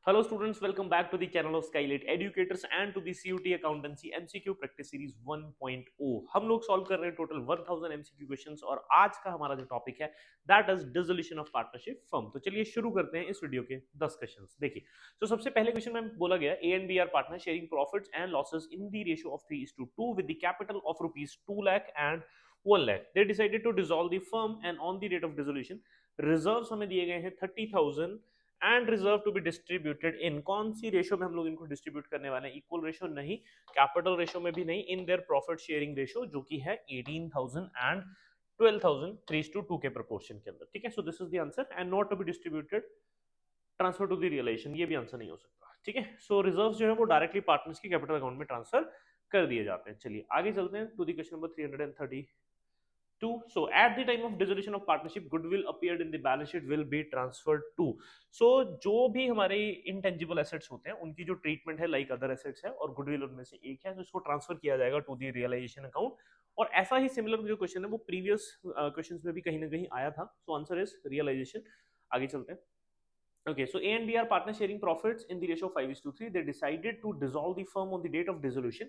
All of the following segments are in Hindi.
Hello students, welcome back to the channel of Skylight Educators and to the CUT Accountancy MCQ Practice Series 1.0। हम लोग सॉल्व कर रहे हैं टोटल 1000 MCQ क्वेश्चंस और आज का हमारा जो टॉपिक है that is dissolution of partnership firm. तो चलिए शुरू करते हैं इस वीडियो के 10 क्वेश्चंस। देखिए, तो सबसे पहले क्वेश्चन में बोला गया A and B are partner sharing profits and losses in the ratio of 3:2 with the capital of rupees 2 lakh and 1 lakh. They decided to dissolve the firm and on the date of dissolution reserves हमें दिए गए हैं 30,000 and reserve to be distributed in. कौन सी रेशियो में हम लोग इनको डिस्ट्रीब्यूट करने वाले हैं? इक्वल रेशियो नहीं, कैपिटल रेशियो में भी नहीं, in their profit sharing ratio जो कि है 18,000 एंड 12,000 3:2 के प्रोपोर्शन के अंदर। ठीक है, so this is the answer and not to be distributed transfer to the realisation, ये भी आंसर नहीं हो सकता। ठीक है, सो रिजर्व जो है वो डायरेक्टली पार्टनर्स के कैपिटल अकाउंट में ट्रांसफर कर दिए जाते हैं। चलिए आगे चलते हैं to the question number 332। So at the time of dissolution of partnership, goodwill appeared in the balance sheet will be transferred to। So जो भी हमारे intangible assets होते हैं उनकी जो ट्रीटमेंट है लाइक अदर एसेट्स है और गुडविल उनमें से एक है, तो इसको ट्रांसफर किया जाएगा टू दी रियलाइजेशन अकाउंट। और ऐसा ही सिमिलर जो क्वेश्चन है वो प्रीवियस क्वेश्चंस में भी कहीं ना कहीं आया था। So answer is realisation. आगे चलते हैं। Okay, so A and B are partner sharing profits in the ratio of 5:3. They decided to dissolve the firm on the date of dissolution.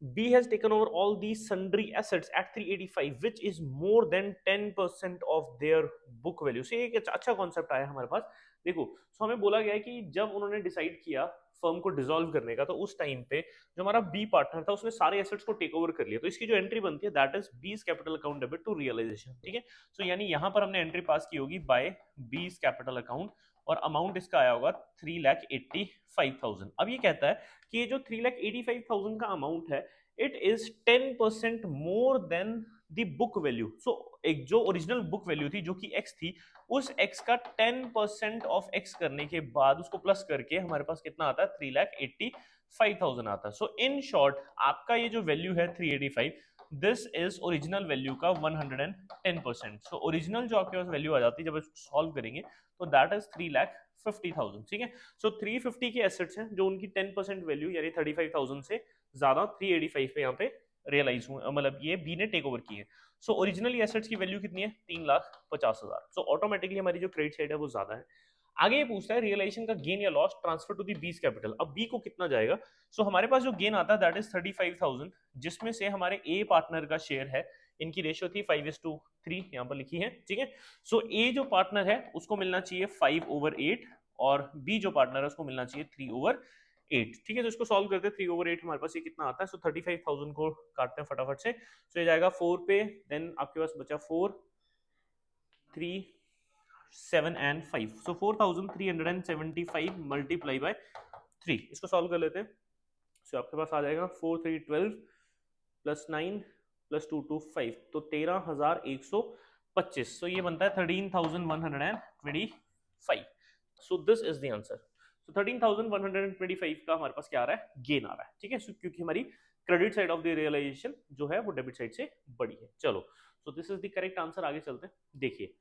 B has taken over all these sundry assets at 385, which is more than 10% of their book value। से एक अच्छा कॉन्सेप्ट आया हमारे पास। देखो, सो हमें बोला गया है कि जब उन्होंने डिसाइड किया फर्म को डिसॉल्व करने का, तो उस टाइम पे जो हमारा बी पार्टनर था उसने सारे एसेट्स को टेक ओवर कर लिया। तो इसकी जो एंट्री बनती है that is B's capital account debit to realisation. ठीक है, सो यानी यहां पर हमने एंट्री पास की होगी बाय बीज कैपिटल अकाउंट और अमाउंट इसका आया होगा 3,85,000। अब ये कहता है कि ये जो 3,85,000 का अमाउंट है it is 10% more than the book value. So एक जो ओरिजिनल बुक वैल्यू थी जो कि x थी, उस x का 10% ऑफ x करने के बाद उसको प्लस करके हमारे पास कितना आता है? 3,85,000 आता है। सो इन शॉर्ट आपका ये जो वैल्यू है 385, दिस इज ओरिजिनल वैल्यू का 110%। सो ओरिजिनल जो आपके पास वैल्यू आ जाती है जब इसको सॉल्व करेंगे तो दैट इज 3,50,000। ठीक है, सो 350 के एसेट्स हैं जो उनकी 10% वैल्यू यानी 35,000 से ज्यादा 385 पे यहाँ पे रियलाइज हुए, मतलब ये बी ने टेक ओवर की है। सो ओरिजिनली एसेट्स की वैल्यू कितनी है? 3,50,000। सो ऑटोमेटिकली हमारी जो क्रेडिट साइड है वो ज्यादा है। आगे ये पूछता है रियलाइजेशन का गेन या लॉस ट्रांसफर टू दी बीस कैपिटल। अब बी को कितना जाएगा? सो हमारे पास जो गेन आता है दैट इज 35,000, जिसमें से हमारे ए पार्टनर का शेयर है, इनकी रेशियो थी 5:3 यहाँ पर लिखी है। ठीक है, सो ए जो पार्टनर है उसको मिलना चाहिए 5/8 और बी जो पार्टनर है उसको मिलना चाहिए 3/8। ठीक है, तो इसको सॉल्व करते हैं। 3/8 हमारे पास ये कितना आता है? सो 35,000 को काटते हैं फटाफट से। सो ये जाएगा 4 पे, देन आपके पास बचा 4, 3, 7 एंड 5। So 4,375 multiply by 3। इसको सॉल्व कर लेते हैं। सो आपके पास आ जाएगा 4, 3, 12 प्लस 9 प्लस 2, 2, 5, तो 13,125। सो ये बनता है 13,125। So this is the answer. So 13,125 का हमारे पास क्या आ रहा है? गेन आ रहा है। ठीक है, क्योंकि हमारी credit side of the realisation जो है वो डेबिट साइड से बड़ी है। चलो, so this is the correct answer. आगे चलते हैं। देखिए,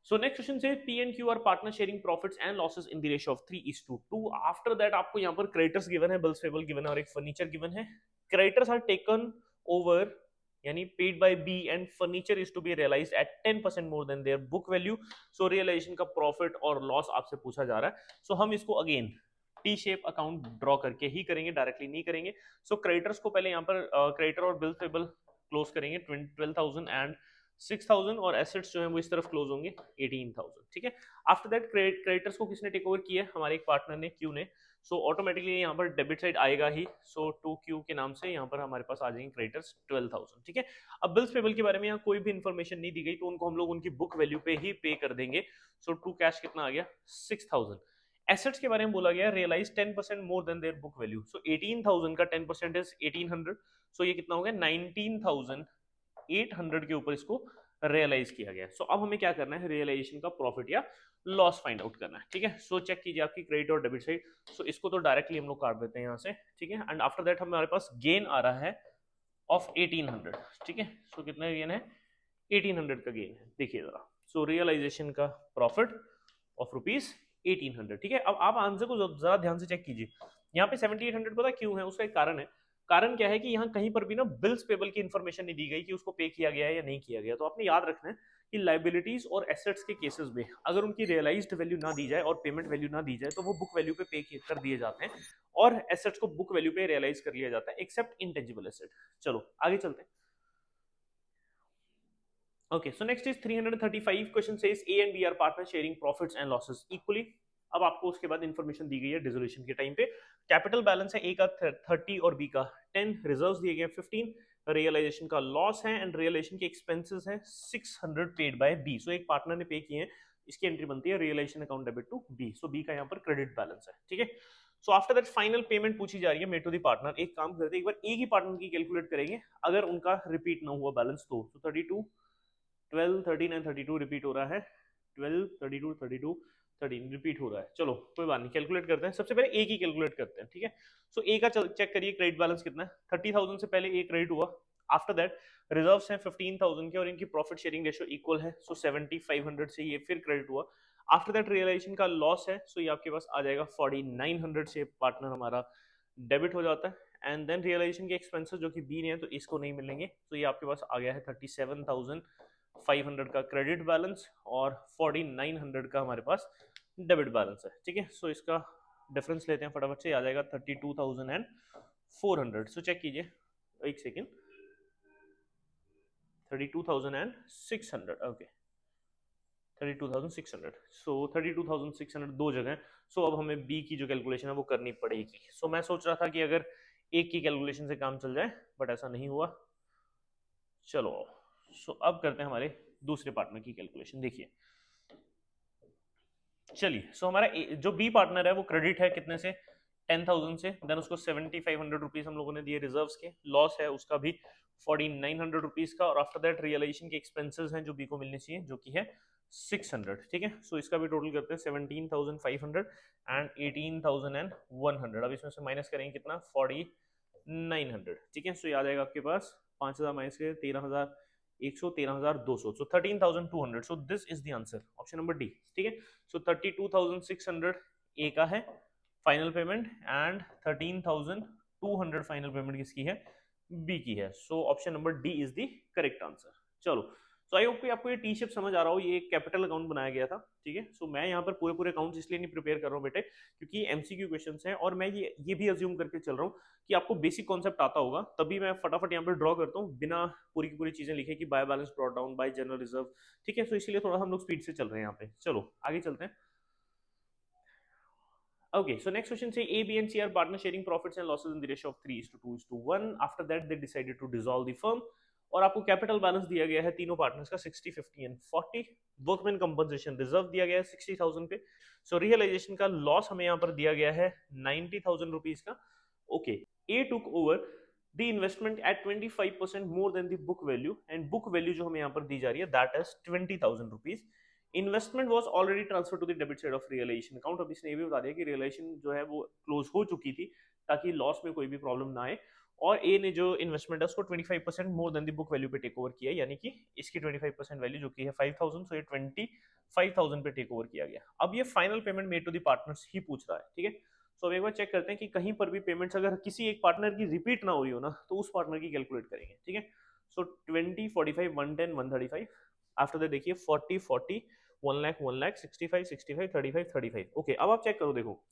सो नेक्स्ट क्वेश्चन से P and Q are partner sharing profits and losses in the ratio of 3:2। After that आपको यहाँ पर क्रेडिटर्स गिवन है, बिल्स पेबल गिवन है और एक फर्नीचर गिवन है। क्रेडिटर्स आर टेकन ओवर यानी paid bye B and furniture is to be realised at 10% more than their book value. So realisation का प्रॉफिट और लॉस आपसे पूछा जा रहा है। सो हम इसको again T shape account draw करके ही करेंगे, डायरेक्टली नहीं करेंगे। सो क्रेडिटर्स को पहले यहाँ पर क्रेडिटर और बिल्स पेबल क्लोज करेंगे 12,000 एंड 6,000 और एसेट्स जो है वो इस तरफ क्लोज होंगे 18,000। ठीक है, आफ्टर दैट क्रेडिटर्स को किसने टेक ओवर किया? हमारे एक पार्टनर ने, क्यू ने। सो ऑटोमेटिकली यहाँ पर डेबिट साइड आएगा ही। सो 2Q के नाम से यहाँ पर हमारे पास आ जाएंगे क्रेडिटर्स 12,000। ठीक है, अब बिल्स पेबल के बारे में यहाँ कोई भी इंफॉर्मेशन नहीं दी गई तो उनको हम लोग उनकी बुक वैल्यू पे ही पे कर देंगे। सो टू कैश कितना आ गया? 6,000। एसेट्स के बारे में बोला गया realise 10% more than their book value. So 18,000 का 10% इज 1,800। सो ये कितना हो गया? 19,800 के ऊपर इसको रियलाइज किया गया। सो अब हमें क्या करना है? रियलाइजेशन का प्रॉफिट या लॉस फाइंड आउट करना है। ठीक है, सो चेक कीजिए आपकी क्रेडिट और डेबिट साइड। सो इसको तो डायरेक्टली हम लोग काट देते हैं यहाँ से। ठीक है, एंड आफ्टर दैट हमारे पास गेन आ रहा है ऑफ 1800। ठीक है, सो कितना गेन है? 1800 का गेन है। देखिए जरा, सो रियलाइजेशन का प्रॉफिट ऑफ रुपीज 1800। ठीक है, अब आप आंसर को जरा ध्यान से चेक कीजिए। यहाँ पे 7800 पता क्यों है? उसका एक कारण है। कारण क्या है कि यहाँ कहीं पर भी ना बिल्स पेबल की इंफॉर्मेशन नहीं दी गई कि उसको पे किया गया है या नहीं किया गया। तो आपने याद रखना है कि लाइबिलिटीज और एसेट्स के केसेस में अगर उनकी रियलाइज्ड वैल्यू ना दी जाए और पेमेंट वैल्यू ना दी जाए तो वो बुक वैल्यू पे पे कर दिए जाते हैं और एसेट्स को बुक वैल्यू पे रियलाइज कर लिया जाता है एक्सेप्ट इंटेंजिबल एसेट। चलो आगे चलते हैं। Okay, so next is 335 question says A and B are partners sharing profits and losses equally. अब आपको उसके बाद इंफॉर्मेशन दी गई है डिसोल्यूशन के टाइम पे। कैपिटल बैलेंस है ए का 30 और बी का 10, रिजर्व्स दिए गए 15, रियलाइजेशन का लॉस है एंड रियलाइजेशन के एक्सपेंसेस है 600 पेड बाय बी। सो एक पार्टनर ने पे किए हैं, इसकी एंट्री बनती है realisation account debit to B. So B का यहाँ पर क्रेडिट बैलेंस है, ठीक है। So after that final payment पूछी जा रही है मेड टू द पार्टनर। एक काम करते हैं, एक बार ए की पार्टनर की कैलकुलेट करेंगे अगर उनका रिपीट ना हुआ बैलेंस तो 32 12 13 एंड 32 रिपीट हो रहा है, 12 32 32 13 रिपीट हो रहा है। चलो कोई बात नहीं, कैलकुलेट करते हैं। सबसे पहले ए की कैलकुलेट करते हैं, ठीक है। सो ए का चेक करिए क्रेडिट बैलेंस कितना है। 30,000 से पहले ए क्रेडिट हुआ, आफ्टर दैट रिजर्व्स हैं 15,000 के और इनकी प्रॉफिट शेयरिंग रेशियो इक्वल है, सो 7500 से ये फिर क्रेडिट हुआ। आफ्टर दैट रियलाइजेशन का लॉस है, सो ये आपके पास आ जाएगा 4900 से पार्टनर हमारा डेबिट हो जाता है। एंड देन रियलाइजेशन के एक्सपेंसेस जो कि बी ने है तो इसको नहीं मिलेंगे, तो ये आपके पास आ गया है 37,500 का क्रेडिट बैलेंस और 4900 का हमारे पास डेबिट बैलेंस है, ठीक है। सो इसका डिफरेंस लेते हैं फटाफट से, आ जाएगा 32,400। सो चेक कीजिए एक सेकेंड, 32,600, ओके 32,600। सो 32,600 दो जगह। सो अब हमें बी की जो कैलकुलेशन है वो करनी पड़ेगी। सो मैं सोच रहा था कि अगर एक की कैलकुलेशन से काम चल जाए, बट ऐसा नहीं हुआ। चलो सो अब करते हैं हमारे दूसरे पार्टनर की कैलकुलेशन। देखिए चलिए, सो हमारा जो बी पार्टनर है वो क्रेडिट है कितने से, 10,000 से। देन उसको 7500 रुपीज हम लोगों ने दिए रिजर्व्स के, लॉस है उसका भी 4900 रुपीज का, और आफ्टर दैट रियलाइजेशन के एक्सपेंसेस हैं जो बी को मिलने चाहिए जो कि है 600, ठीक है। सो इसका भी टोटल करते हैं 17,500 एंड 18,100। अब इसमें से माइनस करेंगे कितना, 4900, ठीक है। सो ये आ जाएगा आपके पास 5000 माइनस के 13,100 13,200, सो 13,200। सो this is the answer, option number D, ठीक है। सो 32,600 ए का है final payment and 13,200 final payment किसकी है, बी की है। So option number D is the correct answer. चलो, सो आई होप कि आपको ये टी शेप समझ आ रहा हो, ये एक कैपिटल अकाउंट बनाया गया था, ठीक है। सो मैं यहाँ पर पूरे पूरे अकाउंट्स इसलिए नहीं प्रिपेयर कर रहा हूँ बेटे, क्योंकि एमसीक्यू क्वेश्चंस हैं और मैं ये भी अज्यूम करके चल रहा हूँ कि आपको बेसिक कॉन्सेप्ट आता होगा, तभी मैं फटाफट यहाँ पर ड्रॉ करता हूँ बिना पूरी की पूरी चीजें लिखे कि by balance brought down by general reserve, ठीक है। सो इसलिए थोड़ा हम लोग स्पीड से चल रहे हैं यहाँ पे। चलो आगे चलते हैं। Okay, so next question say A, B, and C are partners sharing profits and losses in the ratio of 3:2:1. After that, they decided to dissolve the firm. और आपको कैपिटल बैलेंस दिया गया है तीनों पार्टनर्स का 60, 50 एंड 40। वर्कमैन कंपनसेशन रिजर्व दिया गया है 60,000 पे। सो रियलाइजेशन का लॉस हमें यहाँ पर दिया गया है 90,000 रुपीज का। Okay, A took over the investment at 25% more than the book value, and book value जो हमें यहाँ पर दी जा रही है that is 20,000 rupees. Investment was already transfer to the debit side of realisation account. अब इसने ये भी बता दिया कि रियलाइजेशन जो है वो क्लोज हो चुकी थी ताकि लॉस में कोई भी प्रॉब्लम ना आए, और ए ने जो इन्वेस्टमेंट है उसको 25% more than the book value पे टेक ओवर किया, यानी कि इसकी 25% वैल्यू जो कि है 5,000, सो ये 25,000 पे टेक ओवर किया गया। अब ये final payment made to the partners ही पूछ रहा है, ठीक है। सो अब एक बार चेक करते हैं कि कहीं पर भी पेमेंट्स अगर किसी एक पार्टनर की रिपीट ना हो रही हो ना, तो उस पार्टनर की कैलकुलेट करेंगे, ठीक है। सो 20 45 110 135, आफ्टर दैट देखिए 40 40 1 लाख 1 लाख 65 65 35 35। ओके, अब आप चेक करो, देखो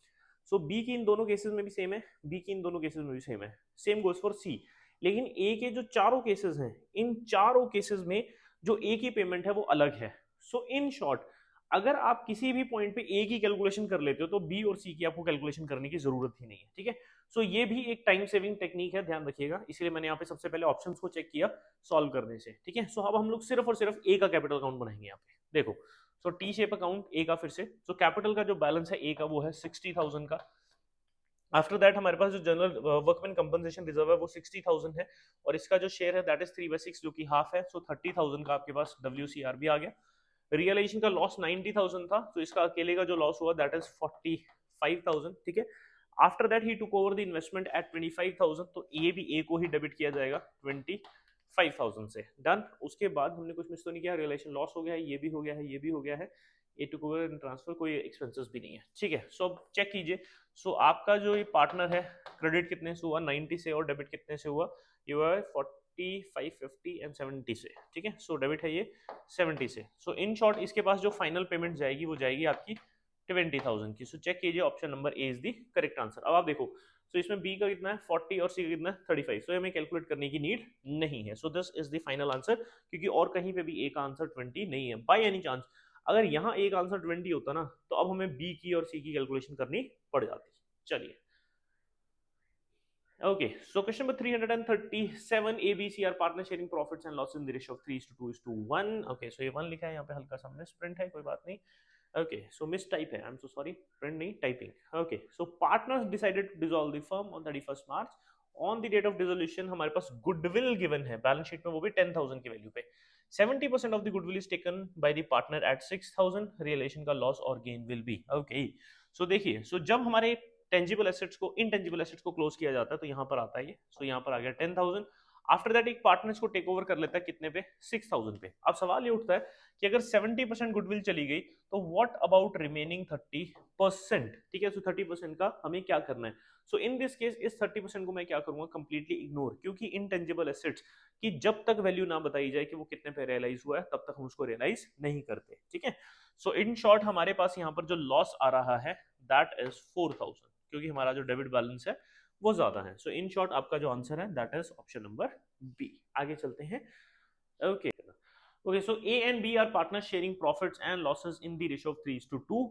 सो बी की इन दोनों केसेस में भी सेम है, बी की इन दोनों केसेस में भी सेम है, सेम गोज फॉर सी। लेकिन ए के जो चारों केसेस हैं, इन चारों केसेस में जो ए की पेमेंट है वो अलग है। सो इन शॉर्ट, अगर आप किसी भी पॉइंट पे ए की कैलकुलेशन कर लेते हो तो बी और सी की आपको कैलकुलेशन करने की जरूरत ही नहीं है, ठीक है। सो ये भी एक टाइम सेविंग टेक्निक है, ध्यान रखिएगा। इसलिए मैंने यहाँ पे सबसे पहले ऑप्शंस को चेक किया सॉल्व करने से, ठीक है। सो अब हम लोग सिर्फ और सिर्फ ए का कैपिटल अकाउंट बनाएंगे यहाँ पे। देखो, सो टी शेप अकाउंट ए का, फिर से सो कैपिटल का जो बैलेंस है ए का वो है 60,000 का। आफ्टर दैट हमारे पास जो जनरल वर्कमैन कंपनसेशन रिजर्व है वो 60,000 है, और इसका जो शेयर है दैट इज 3/6 जो कि हाफ है, सो 30,000 का आपके पास WCR भी आ गया। रियलाइजेशन का लॉस 90,000 था, तो इसका अकेले का जो लॉस हुआ दैट इज 45,000, ठीक है। After that he took over the investment eight 25,000, तो ये भी ए को ही डेबिट किया जाएगा 25,000 से, डन। उसके बाद हमने कुछ मिस तो नहीं किया, रियलाइजेशन लॉस हो गया है, ये भी हो गया है, ये भी हो गया है, ए टुक ओवर एंड ट्रांसफर, कोई एक्सपेंसेस भी नहीं है, ठीक है। सो अब चेक कीजिए, सो आपका जो ये पार्टनर है क्रेडिट कितने से हुआ, 90 से, और डेबिट कितने से हुआ, ये हुआ 550 एंड 70 से, ठीक है। सो डेबिट है ये 70 से। सो इन शॉर्ट इसके पास जो फाइनल पेमेंट जाएगी वो जाएगी आपकी 20,000 की। सो चेक कीजिए, option number A is the correct answer. अब आप देखो, सो इसमें बी का कितना है 40 और सी का कितना है 35। सो हमें कैलकुलेट करने की नीड नहीं है। So this is the final answer, क्योंकि और कहीं पे भी ए का आंसर 20 नहीं है। बाय एनी चांस अगर यहाँ ए का आंसर 20 होता ना, तो अब हमें बी की और सी की कैलकुलेशन करनी पड़ जाती। चलिए, okay, so question number 337, A, B, C are partner sharing profits and losses in the ratio of 3:2:1. Okay, so ये 1 लिखा है यहाँ पे, हल्का सा मिस प्रिंट है, कोई बात नहीं। Okay, so मिस टाइप है, I'm so sorry, प्रिंट नहीं typing. Okay, so partners decided to dissolve the firm on 31st March. On the date of dissolution हमारे पास goodwill given है बैलेंस शीट में, वो भी 10,000 की वैल्यू पे। 70% of the goodwill is taken by the partner at 6,000. Realization का loss or gain will be. Okay, so देखिए, so जब हमारे टेंजिबल एसेट्स को इनटेंजिबल एसेट्स को क्लोज किया जाता है तो यहाँ पर आता है ये। सो यहाँ पर आ गया 10,000। आफ्टर दैट एक पार्टनर्स को टेक ओवर कर लेता है कितने पे, 6,000 पे। अब सवाल ये उठता है कि अगर 70% गुडविल चली गई तो व्हाट अबाउट रिमेनिंग 30%, ठीक है। सो 30% का हमें क्या करना है। सो इन दिस केस इस 30% को मैं क्या करूंगा, कंप्लीटली इग्नोर, क्योंकि इनटेंजिबल एसेट्स की जब तक वैल्यू ना बताई जाए कि वो कितने पे रियलाइज हुआ है तब तक हम उसको रियलाइज नहीं करते, ठीक है। सो इन शॉर्ट हमारे पास यहाँ पर जो लॉस आ रहा है दैट इज 4,000, क्योंकि हमारा जो डेबिट बैलेंस है वो ज्यादा है। सो इन शॉर्ट आपका जो आंसर है that is option number B. आगे चलते हैं। Okay okay, so A and B are partners sharing profits and losses in the ratio of 3:2।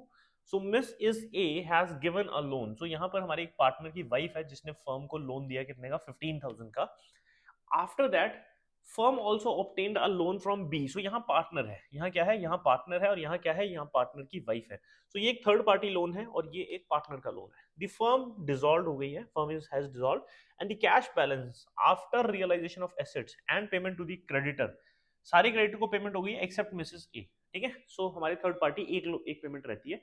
So miss is A has given a loan. So यहाँ पर हमारे एक पार्टनर की वाइफ है जिसने फर्म को लोन दिया कितने का, 15,000 का। After that firm also obtained a loan from B. So यहाँ पार्टनर है, यहाँ क्या है, यहाँ पार्टनर है, और यहाँ क्या है, यहाँ पार्टनर की वाइफ है। सो ये एक थर्ड पार्टी लोन है और ये एक पार्टनर का लोन है। द फर्म डिसॉल्व हो गई है, firm is has dissolve, and the cash balance after realisation of assets and payment to the creditor, सारे क्रेडिटर को पेमेंट हो गई एक्सेप्ट मिसेस ए, ठीक है। सो हमारे थर्ड पार्टी एक पेमेंट रहती है,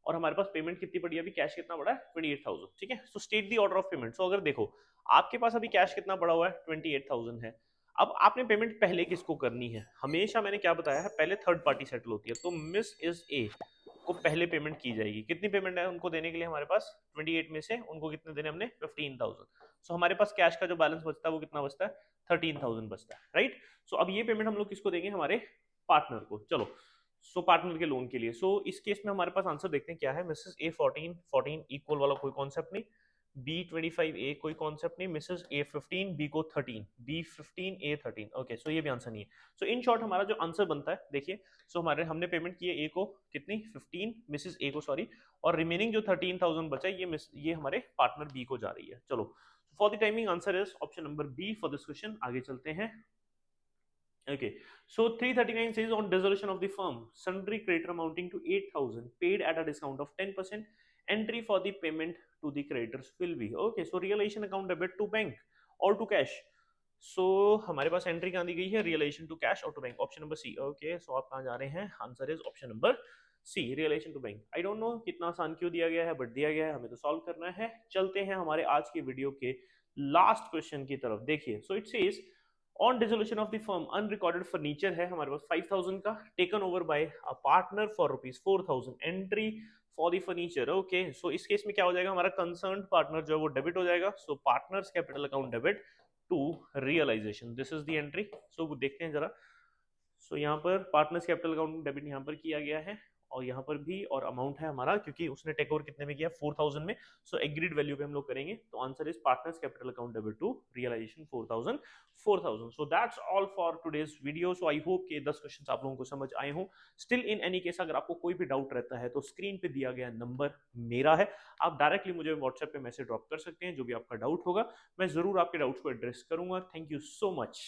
और हमारे पास पेमेंट कितनी पड़ी है अभी, कैश कितना पड़ा है 28,000, ठीक है। So state the order of payment. So अगर देखो आपके पास अभी कैश कितना पड़ा हुआ है 28,000 है। अब आपने पेमेंट पहले किसको करनी है, हमेशा मैंने क्या बताया है, पहले थर्ड पार्टी सेटल होती है। तो मिस इज ए को पहले पेमेंट की जाएगी। कितनी पेमेंट है उनको देने के लिए हमारे पास, 28 में से उनको कितने देने हमने, 15,000। सो हमारे पास कैश का जो बैलेंस बचता है वो कितना बचता है, 13,000 बचता है, राइट। सो अब ये पेमेंट हम लोग किसको देंगे, हमारे पार्टनर को। चलो, सो पार्टनर के लोन के लिए। सो इस केस में हमारे पास आंसर देखते हैं क्या है। मिसेस ए 14 इक्वल वाला कोई कॉन्सेप्ट नहीं, बी 25 ए कोई कॉन्सेप्ट नहीं, मिसेस ए 15 बी को 13, बी 15 ए 13। ओके, सो ये भी आंसर नहीं है। सो इन शॉर्ट हमारा जो आंसर बनता है, देखिए, सो हमारे हमने पेमेंट की है ए को कितनी, 15 मिसेस ए को, सॉरी, और रिमेनिंग जो 13,000 बचा है ये हमारे पार्टनर बी को जा रही है। चलो, for the timing answer is option number B for this question. आगे चलते हैं। Okay, so 339 says on dissolution of the firm, sundry creditor amounting to 8,000 paid at a discount of 10%. Entry for the payment to the creditors will be. Okay, so realization account debit to bank or to cash. So हमारे पास एंट्री कहाँ दी गई है, रियलाइजेशन टू कैश और to bank, option number C. Okay, so आप कहाँ जा रहे हैं, answer is option number C, realisation to bank. I don't know कितना आसान क्यों दिया गया है, बट दिया गया है, हमें तो सॉल्व करना है। चलते हैं हमारे आज के वीडियो के लास्ट क्वेश्चन की तरफ। देखिए, so it says on dissolution of the firm unrecorded furniture है हमारे पास 5,000 का, taken over by a partner for ₹4,000, entry for the furniture. Okay, so इस केस में क्या हो जाएगा, हमारा कंसर्न पार्टनर जो है वो डेबिट हो जाएगा। So partners capital account debit to realisation, this is the entry. So देखते हैं जरा। सो यहाँ पर पार्टनर्स कैपिटल अकाउंट डेबिट यहाँ पर किया गया है, और यहाँ पर भी, और अमाउंट है हमारा, क्योंकि उसने टेक ओवर कितने में किया, 4,000 में। सो एग्रीड वैल्यू पे हम लोग करेंगे, तो answer is partners capital account debit to realisation 4,000। So that's all for today's video. So I hope कि 10 क्वेश्चंस आप लोगों को समझ आए हों। स्टिल इन एनी केस अगर आपको कोई भी डाउट रहता है तो स्क्रीन पे दिया गया नंबर मेरा है, आप डायरेक्टली मुझे व्हाट्सएप पे मैसेज ड्रॉप कर सकते हैं, जो भी आपका डाउट होगा मैं जरूर आपके डाउट्स को एड्रेस करूंगा। Thank you so much.